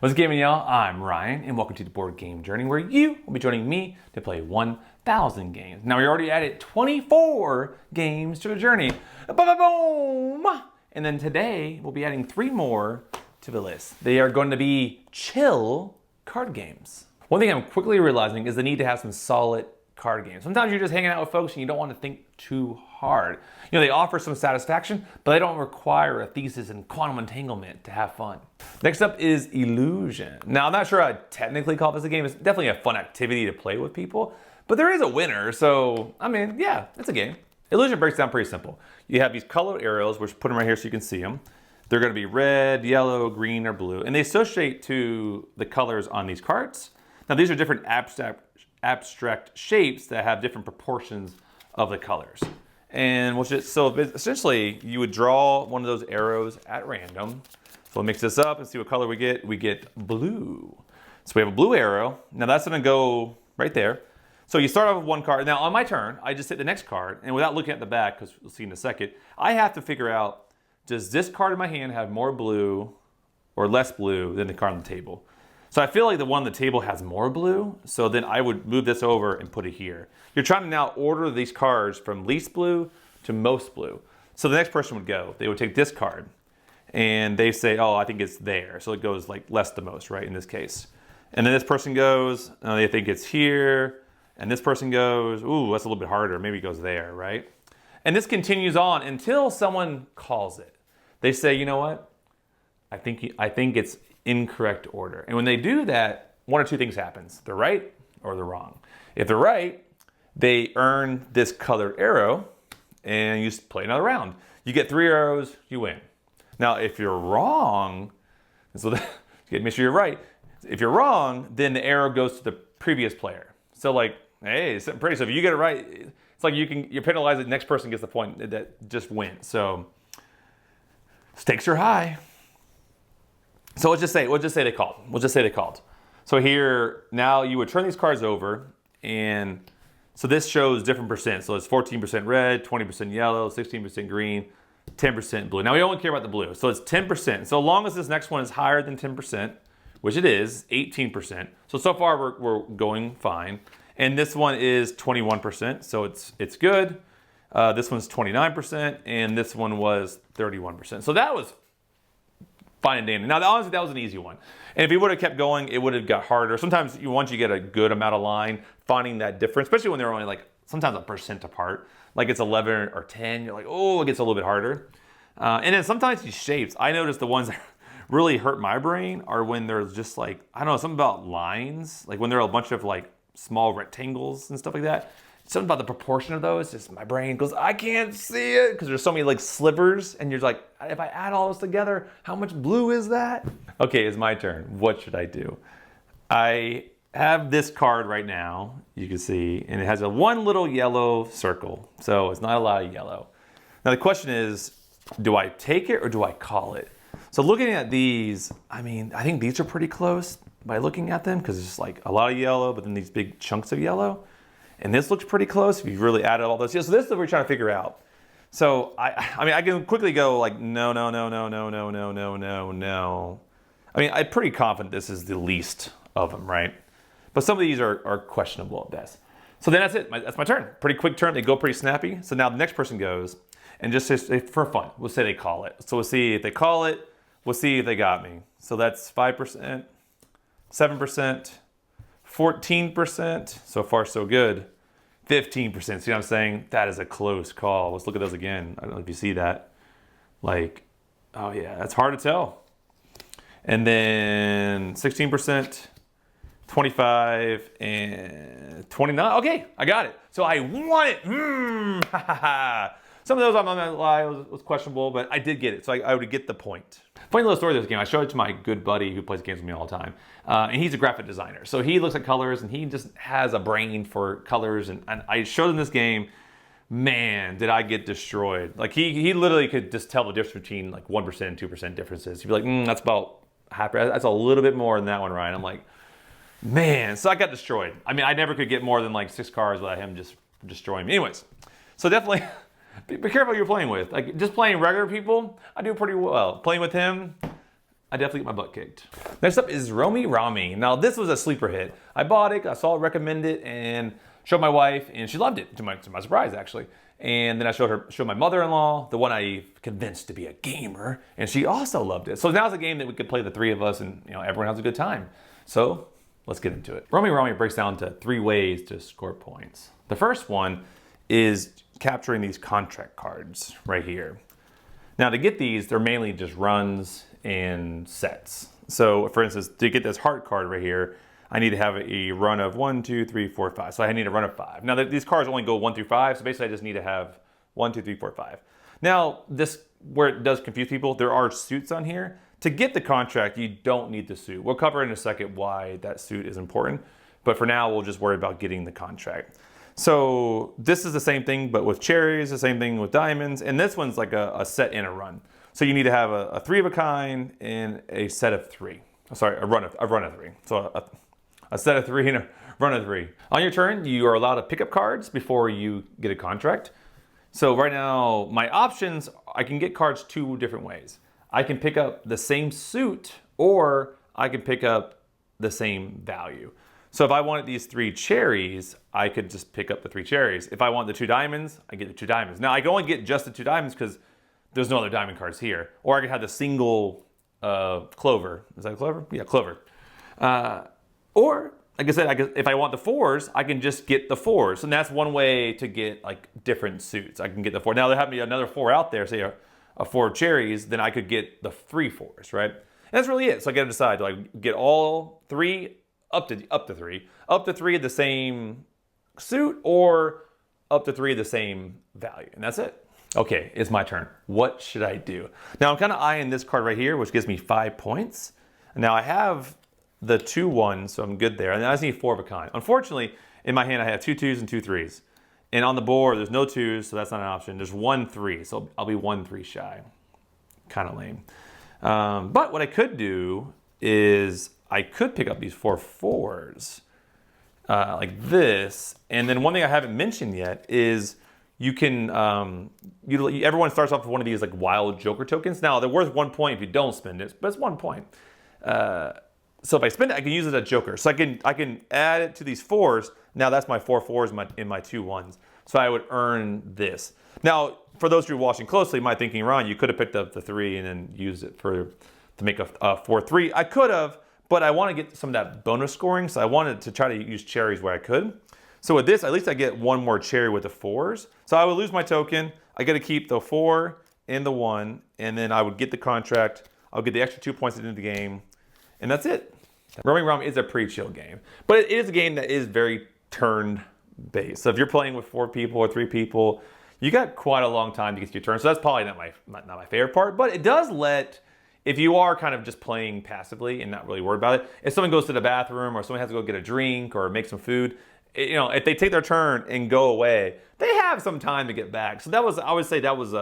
What's gaming, y'all? I'm Ryan, and welcome to the Board Game Journey, where you will be joining me to play 1,000 games. Now, we already added 24 games to the journey. Boom! And then today, we'll be adding 3 more to the list. They are going to be chill card games. One thing I'm quickly realizing is the need to have some solid card games. Sometimes you're just hanging out with folks and you don't want to think too hard. You know, they offer some satisfaction, but they don't require a thesis in quantum entanglement to have fun. Next up is Illusion. Now, I'm not sure I'd technically call this a game. It's definitely a fun activity to play with people, but there is a winner, so, I mean, yeah, it's a game. Illusion breaks down pretty simple. You have these colored arrows, which put them right here so you can see them. They're going to be red, yellow, green, or blue, and they associate to the colors on these cards. Now, these are different abstract shapes that have different proportions of the colors. And so essentially, you would draw one of those arrows at random. So we'll mix this up and see what color we get. We get blue. So we have a blue arrow. Now that's gonna go right there. So you start off with one card. Now on my turn, I just hit the next card, and without looking at the back, because we'll see in a second, I have to figure out, does this card in my hand have more blue or less blue than the card on the table? So I feel like the one on the table has more blue, so then I would move this over and put it here. You're trying to now order these cards from least blue to most blue. So the next person would go. They would take this card, and they say, oh, I think it's there. So it goes like less to most, right, in this case. And then this person goes, they think it's here, and this person goes, ooh, that's a little bit harder. Maybe it goes there, right? And this continues on until someone calls it. They say, you know what? I think it's incorrect order. And when they do that, one or two things happens. They're right or they're wrong. If they're right, they earn this colored arrow and you play another round. You get 3 arrows, you win. Now, if you're wrong, so you gotta make sure you're right. If you're wrong, then the arrow goes to the previous player. So like, hey, it's pretty, so if you get it right, it's like you're penalized, the next person gets the point that just wins. So stakes are high. So let's just say they called. So here, now you would turn these cards over, and so this shows different percent. So it's 14% red, 20% yellow, 16% green, 10% blue. Now we only care about the blue, so it's 10%. So long as this next one is higher than 10%, which it is, 18%. So far we're going fine. And this one is 21%, so it's good. This one's 29%, and this one was 31%. So that was fine and dandy. Now, honestly, that was an easy one. And if you would have kept going, it would have got harder. Sometimes once you get a good amount of line, finding that difference, especially when they're only like sometimes a percent apart, like it's 11 or 10, you're like, oh, it gets a little bit harder. And then sometimes these shapes, I notice the ones that really hurt my brain are when there's just like, I don't know, something about lines, like when there are a bunch of like small rectangles and stuff like that. Something about the proportion of those, just my brain goes, I can't see it, because there's so many like slivers, and you're like, if I add all this together, how much blue is that? Okay, it's my turn. What should I do? I have this card right now, you can see, and it has one little yellow circle, so it's not a lot of yellow. Now the question is, do I take it or do I call it? So looking at these, I mean, I think these are pretty close by looking at them, because it's like a lot of yellow, but then these big chunks of yellow. And this looks pretty close if you really added all those. Yeah, so this is what we're trying to figure out. So I mean, I can quickly go like, no. I mean, I'm pretty confident this is the least of them, right? But some of these are questionable at best. So then that's it. That's my turn. Pretty quick turn. They go pretty snappy. So now the next person goes, and just for fun, we'll say they call it. So we'll see if they call it. We'll see if they got me. So that's 5%, 7%, 14%. So far, so good. 15%. See what I'm saying? That is a close call. Let's look at those again. I don't know if you see that. Like, oh yeah, that's hard to tell. And then 16%, 25, and 29. Okay, I got it. So I won it. Some of those, I'm not gonna lie, was questionable, but I did get it. So I would get the point. Funny little story of this game. I showed it to my good buddy who plays games with me all the time. And he's a graphic designer. So he looks at colors and he just has a brain for colors. And I showed him this game. Man, did I get destroyed. Like he literally could just tell the difference between like 1% and 2% differences. He'd be like, that's about half. That's a little bit more than that one, Ryan. I'm like, man, so I got destroyed. I mean, I never could get more than like 6 cards without him just destroying me. Anyways, so definitely be careful who you're playing with. Like just playing regular people, I do pretty well. Playing with him, I definitely get my butt kicked. Next up is Romi Rami. Now this was a sleeper hit. I bought it, I saw it recommended, and showed my wife, and she loved it, to my surprise actually. And then I showed my mother-in-law, the one I convinced to be a gamer, and she also loved it. So now it's a game that we could play the three of us, and everyone has a good time. So let's get into it. Romi Rami breaks down to 3 ways to score points. The first one is capturing these contract cards right here. Now to get these, they're mainly just runs and sets. So for instance, to get this heart card right here, I need to have a run of 1, 2, 3, 4, 5. So I need a run of 5. Now these cards only go 1 through 5, so basically I just need to have 1, 2, 3, 4, 5. Now this, where it does confuse people, there are suits on here. To get the contract, you don't need the suit. We'll cover in a second why that suit is important, but for now we'll just worry about getting the contract. So this is the same thing, but with cherries, the same thing with diamonds, and this one's like a set and a run. So you need to have a 3 of a kind and a set of 3. Sorry, a run of 3. So a set of 3 and a run of 3. On your turn, you are allowed to pick up cards before you get a contract. So right now, my options, I can get cards 2 different ways. I can pick up the same suit, or I can pick up the same value. So if I wanted these 3 cherries, I could just pick up the 3 cherries. If I want the 2 diamonds, I get the 2 diamonds. Now I can only get just the 2 diamonds because there's no other diamond cards here. Or I can have the single clover. Is that clover? Yeah, clover. Or, like I said, if I want the 4s, I can just get the 4s. And that's one way to get like different suits. I can get the 4. Now there happen to be another 4 out there, say a 4 of cherries, then I could get the 3 4s, right? And that's really it. So I got to decide, do I get all 3 up to 3 of the same suit, or up to 3 of the same value? And that's it. Okay, it's my turn. What should I do? Now I'm kind of eyeing this card right here, which gives me 5 points. Now I have the 2 1s, so I'm good there. And then I just need 4 of a kind. Unfortunately, in my hand I have 2 2s and 2 3s. And on the board, there's no 2s, so that's not an option. There's 1 3, so I'll be 1 3 shy. Kind of lame. But what I could do is I could pick up these 4 4s like this. And then one thing I haven't mentioned yet is you can, everyone starts off with one of these like wild Joker tokens. Now they're worth 1 point if you don't spend it, but it's 1 point. So if I spend it, I can use it as a Joker. So I can add it to these 4s. Now that's my 4 4s in my 2 1s. So I would earn this. Now, for those who are watching closely, my thinking, Ron, you could have picked up the 3 and then used it to make a 4 3. I could have, but I want to get some of that bonus scoring. So I wanted to try to use cherries where I could. So with this, at least I get 1 more cherry with the 4s. So I would lose my token. I got to keep the 4 and the 1, and then I would get the contract. I'll get the extra 2 points into the game, and that's it. Romi Rami is a pretty chill game, but it is a game that is very turn-based. So if you're playing with 4 people or 3 people, you got quite a long time to get to your turn. So that's probably not my favorite part, but it does let, if you are kind of just playing passively and not really worried about it, if someone goes to the bathroom or someone has to go get a drink or make some food, if they take their turn and go away, they have some time to get back. So I would say that was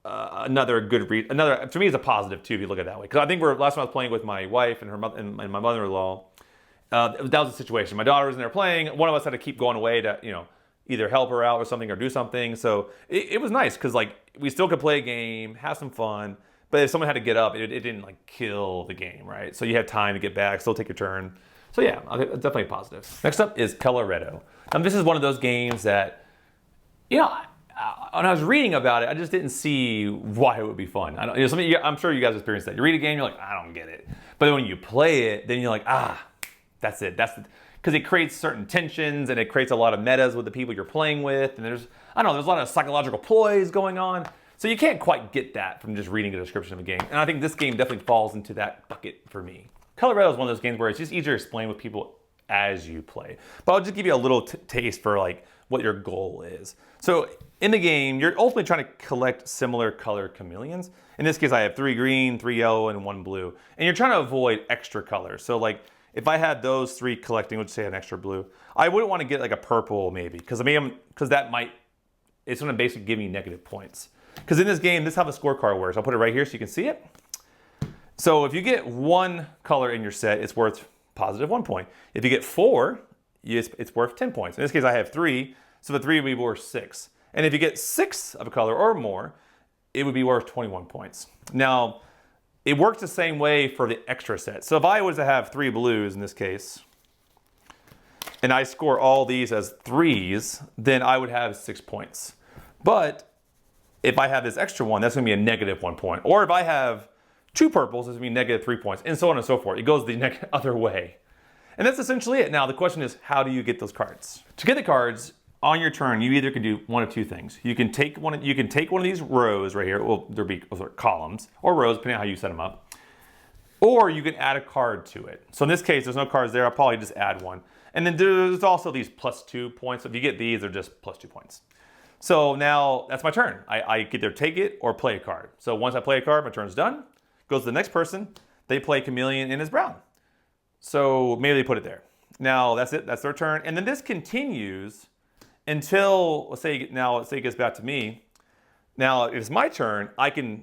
another good read. To me, it's a positive too if you look at it that way. Because I think last time I was playing with my wife and her mother and my mother-in-law, that was the situation. My daughter was in there playing. One of us had to keep going away to either help her out or something or do something. So it was nice because like we still could play a game, have some fun. But if someone had to get up, it didn't like kill the game, right? So you had time to get back, still take your turn. So yeah, definitely positive. Next up is Coloretto. This is one of those games that, when I was reading about it, I just didn't see why it would be fun. I'm sure you guys experienced that. You read a game, you're like, I don't get it. But then when you play it, then you're like, that's it. Because it creates certain tensions and it creates a lot of metas with the people you're playing with. And there's a lot of psychological ploys going on. So you can't quite get that from just reading a description of a game. And I think this game definitely falls into that bucket for me. Coloretto is one of those games where it's just easier to explain with people as you play. But I'll just give you a little taste for like what your goal is. So in the game, you're ultimately trying to collect similar color chameleons. In this case, I have 3 green, 3 yellow, and 1 blue. And you're trying to avoid extra colors. So like if I had those 3 collecting, let's say an extra blue, I wouldn't want to get like a purple maybe, because it's going to basically give me negative points. Because in this game, this is how the scorecard works. I'll put it right here so you can see it. So if you get 1 color in your set, it's worth positive 1 point. If you get 4, it's worth 10 points. In this case, I have 3, so the 3 would be worth 6. And if you get 6 of a color or more, it would be worth 21 points. Now, it works the same way for the extra set. So if I was to have 3 blues in this case, and I score all these as 3s, then I would have 6 points. But if I have this extra one, that's going to be a -1 point. Or if I have 2 purples, it's going to be -3 points, and so on and so forth. It goes the other way. And that's essentially it. Now, the question is, how do you get those cards? To get the cards, on your turn, you either can do one of 2 things. You can take one of these rows right here. Well, there'll be columns or rows, depending on how you set them up. Or you can add a card to it. So in this case, there's no cards there. I'll probably just add one. And then there's also these +2 points. So if you get these, they're just +2 points. So now that's my turn. I can either take it or play a card. So once I play a card, my turn's done. Goes to the next person. They play chameleon and it's brown. So maybe they put it there. Now that's it. That's their turn. And then this continues until, let's say it gets back to me. Now it's my turn.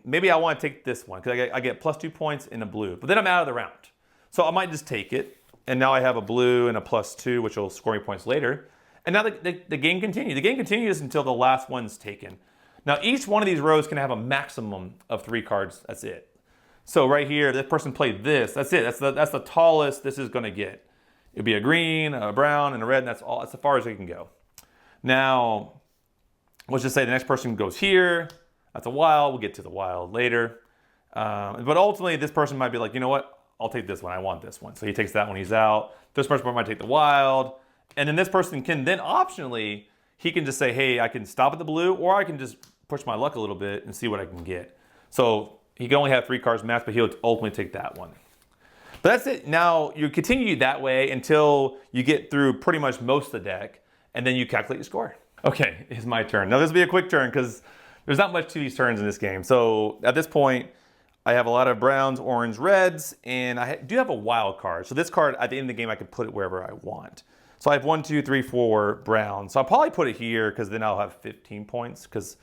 Maybe I want to take this one because I get +2 points in a blue, but then I'm out of the round. So I might just take it. And now I have a blue and a +2, which will score me points later. And now the game continues. The game continues until the last one's taken. Now each one of these rows can have a maximum of 3 cards. That's it. So right here, this person played this. That's it. That's the tallest this is going to get. It'd be a green, a brown, and a red, and that's all. That's as far as it can go. Now, let's just say the next person goes here. That's a wild. We'll get to the wild later. But ultimately, this person might be like, you know what? I'll take this one. I want this one. So he takes that one. He's out. This person might take the wild. And then this person can then optionally, he can just say, hey, I can stop at the blue, or I can just push my luck a little bit and see what I can get. So he can only have 3 cards max, but he'll ultimately take that one. But that's it. Now, you continue that way until you get through pretty much most of the deck, and then you calculate your score. Okay, it's my turn. Now, this will be a quick turn because there's not much to these turns in this game. So at this point, I have a lot of browns, orange, reds, and I do have a wild card. So this card, at the end of the game, I can put it wherever I want. So I have 1, 2, 3, 4 browns. So I'll probably put it here because then I'll have 15 points because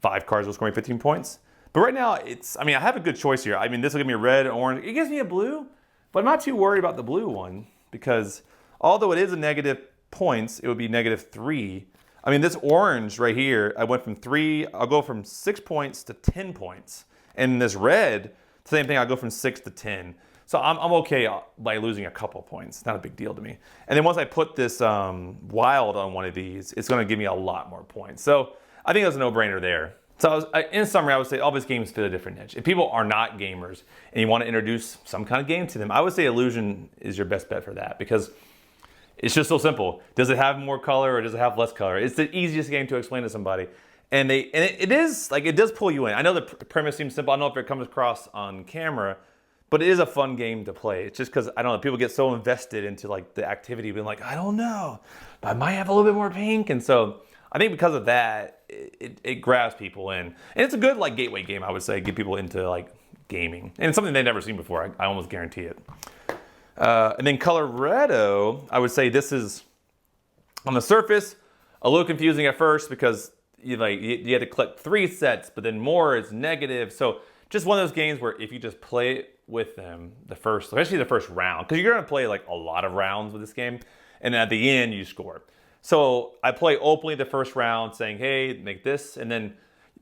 5 cards will score me 15 points. But right now, I have a good choice here. I mean, this will give me a red, orange. It gives me a blue, but I'm not too worried about the blue one because although it is a negative points, it would be -3. I mean, this orange right here, I went from 3, I'll go from 6 points to 10 points. And this red, same thing, I'll go from 6 to 10. So I'm okay by losing a couple points. It's not a big deal to me. And then once I put this wild on one of these, it's going to give me a lot more points. So I think that's a no-brainer there. So in summary, I would say all these games fit a different niche. If people are not gamers and you want to introduce some kind of game to them, I would say Illusion is your best bet for that because it's just so simple. Does it have more color or does it have less color? It's the easiest game to explain to somebody. And it does pull you in. I know the premise seems simple. I don't know if it comes across on camera, but it is a fun game to play. It's just because, I don't know, people get so invested into like the activity, being like, I don't know, but I might have a little bit more pink. And so I think because of that, it grabs people in. And it's a good like gateway game, I would say, get people into like gaming. And it's something they've never seen before, I almost guarantee it. And then Coloretto, I would say this is, on the surface, a little confusing at first because you had to collect 3 sets, but then more is negative. So just one of those games where if you just play it with them, especially the first round, because you're going to play like a lot of rounds with this game, and at the end you score. So I play openly the first round saying, hey, make this, and then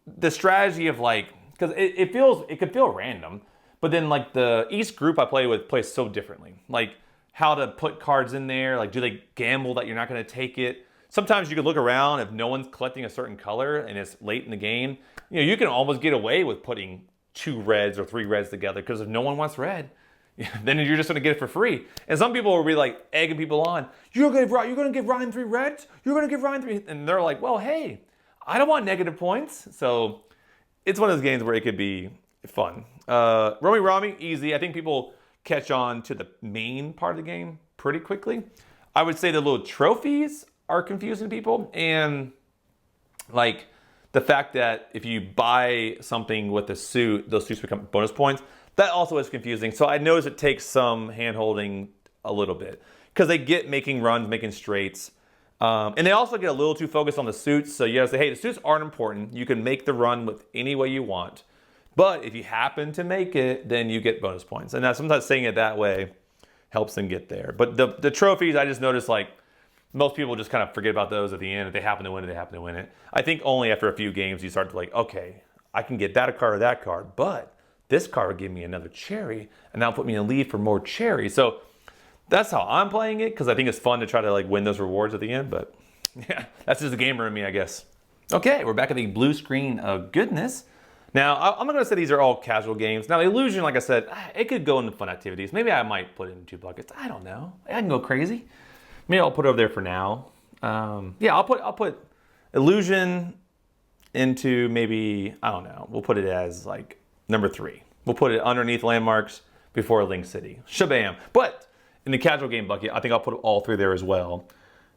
the strategy of like, because it could feel random, but then like each group I play with plays so differently. Like how to put cards in there, like do they gamble that you're not going to take it? Sometimes you can look around if no one's collecting a certain color and it's late in the game, you can almost get away with putting 2 reds or 3 reds together because if no one wants red, then you're just going to get it for free. And some people will be like egging people on. You're going to give Ryan 3 reds? You're going to give Ryan 3? And they're like, well, hey, I don't want negative points. So it's one of those games where it could be fun. Romi Rami, easy. I think people catch on to the main part of the game pretty quickly. I would say the little trophies are confusing people, and like the fact that if you buy something with a suit, those suits become bonus points, that also is confusing. So I notice it takes some hand-holding a little bit because they get making runs, making straights, and they also get a little too focused on the suits. So you gotta say, hey, the suits aren't important. You can make the run with any way you want, but if you happen to make it, then you get bonus points. And now sometimes saying it that way helps them get there. But the trophies, I just noticed like most people just kind of forget about those at the end. If they happen to win it, they happen to win it. I think only after a few games you start to like, okay, I can get that card or that card, but this card would give me another cherry, and that'll put me in the lead for more cherries. So that's how I'm playing it, because I think it's fun to try to like win those rewards at the end. But yeah, that's just the gamer in me, I guess. Okay, we're back at the blue screen of goodness. Now, I'm not going to say these are all casual games. Now, Illusion, like I said, it could go into fun activities. Maybe I might put it in 2 buckets. I don't know. I can go crazy. Maybe I'll put it over there for now. Yeah, I'll put Illusion into maybe, I don't know. We'll put it as like number 3. We'll put it underneath Landmarks before Link City. Shabam. But in the casual game bucket, I think I'll put all 3 there as well.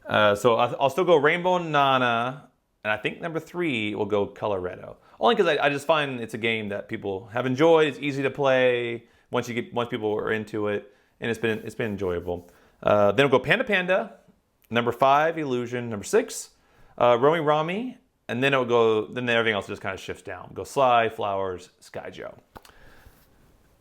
So I'll still go Rainbow and Nana, and I think number 3 will go Coloretto. Only because I just find it's a game that people have enjoyed. It's easy to play once people are into it, and it's been enjoyable. Then we'll go Panda Panda, number 5 Illusion, number 6 Romi Rami, and then then everything else just kind of shifts down. Go Sly, Flowers, Sky Joe.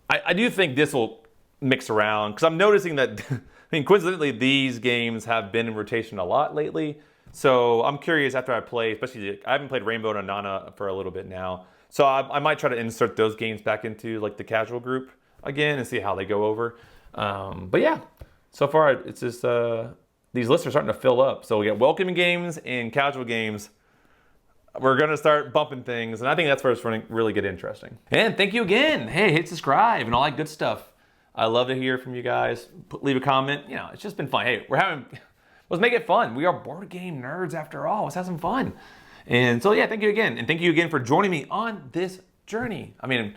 I do think this will mix around, because I'm noticing that I mean, coincidentally, these games have been in rotation a lot lately. So I'm curious after I play, especially I haven't played Rainbow and Nana for a little bit now. So I might try to insert those games back into like the casual group again and see how they go over. But yeah, so far it's just these lists are starting to fill up. So we got welcoming games and casual games. We're going to start bumping things, and I think that's where it's going to really get interesting. And thank you again. Hey, hit subscribe and all that good stuff. I love to hear from you guys. Leave a comment. You know, it's just been fun. Hey, let's make it fun. We are board game nerds after all. Let's have some fun. And so, yeah, thank you again. And thank you again for joining me on this journey. I mean,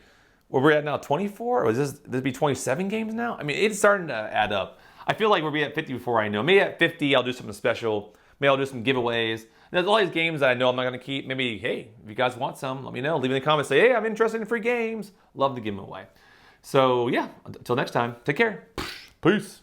where we're at now, 24? Or is this be 27 games now? I mean, it's starting to add up. I feel like we'll be at 50 before I know. Maybe at 50, I'll do something special. Maybe I'll do some giveaways. There's all these games that I know I'm not going to keep. Maybe, hey, if you guys want some, let me know. Leave in the comments. Say, hey, I'm interested in free games. Love to give them away. So, yeah, until next time, take care. Peace.